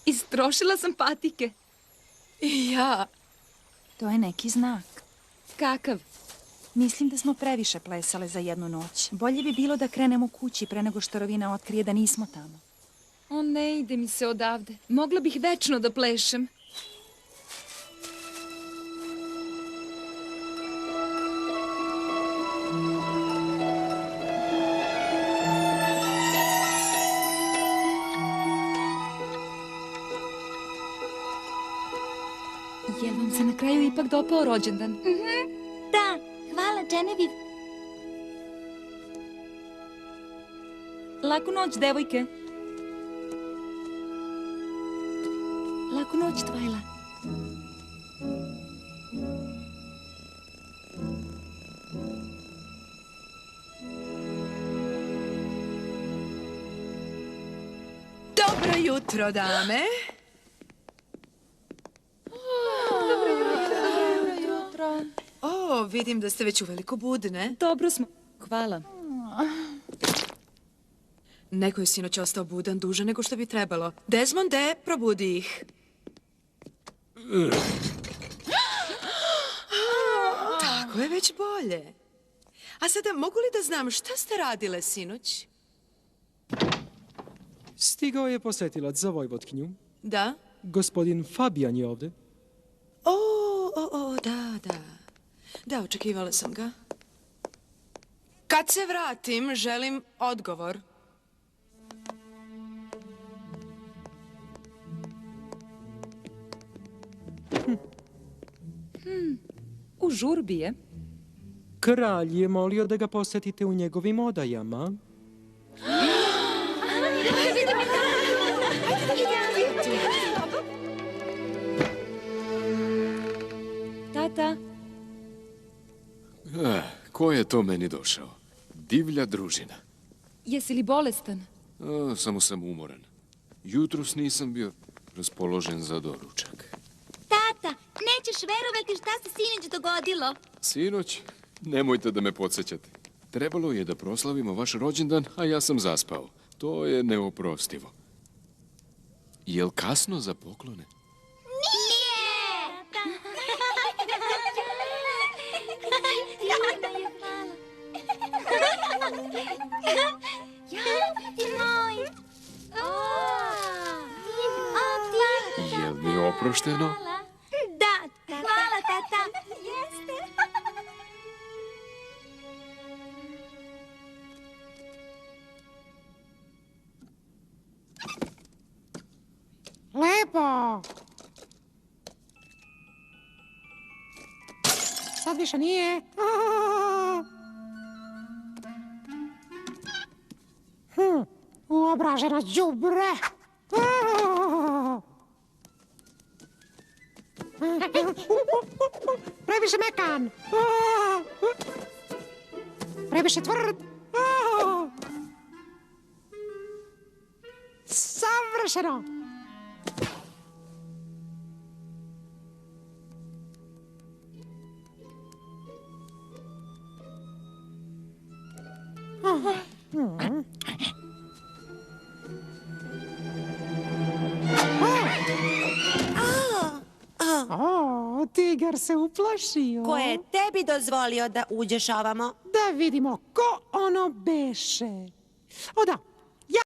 Istrošila sam patike. I ja. To je neki znak. Kakav? Mislim da smo previše plesale za jednu noć. Bolje bi bilo da krenemo kući pre nego što Rovina otkrije da nismo tamo. O, ne ide mi se odavde. Mogla bih večno da plešem. Jel vam se na kraju ipak dopao rođendan? Da, hvala Genevieve. Laku noć, devojke. Laku noć, Twyla. Dobro jutro, dame. O, vidim da ste već uveliko budne. Dobro smo. Hvala. Neko je sinoć ostao budan duže nego što bi trebalo. Desmonde, probudi ih. Tako je već bolje. A sada, mogu li da znam šta ste radile sinoć? Stigao je posetilac za Vojvotkinju. Da? Gospodin Fabijan je ovde. Da. Da, očekivala sam ga. Kad se vratim, želim odgovor. U žurbi je. Kralj je molio da ga posetite u njegovim odajama. Tata. Ko je to meni došao? Divlja družina. Jesi li bolestan? Samo sam umoran. Jutros nisam bio raspoložen za doručak. Tata, nećeš verovati šta se sinoć dogodilo. Sinoć, nemojte da me podsjećate. Trebalo je da proslavimo vaš rođendan, a ja sam zaspao. To je neoprostivo. Jel kasno za poklone? Jel mi oprošteno? Da, hvala tata. Jeste. Lepo. Sad više nije. Uobraženo đubre. Previše mekan. Previše tvrd. Savršeno. Tigar se uplašio. Ko je tebi dozvolio da uđeš ovamo? Da vidimo ko ono beše. O da,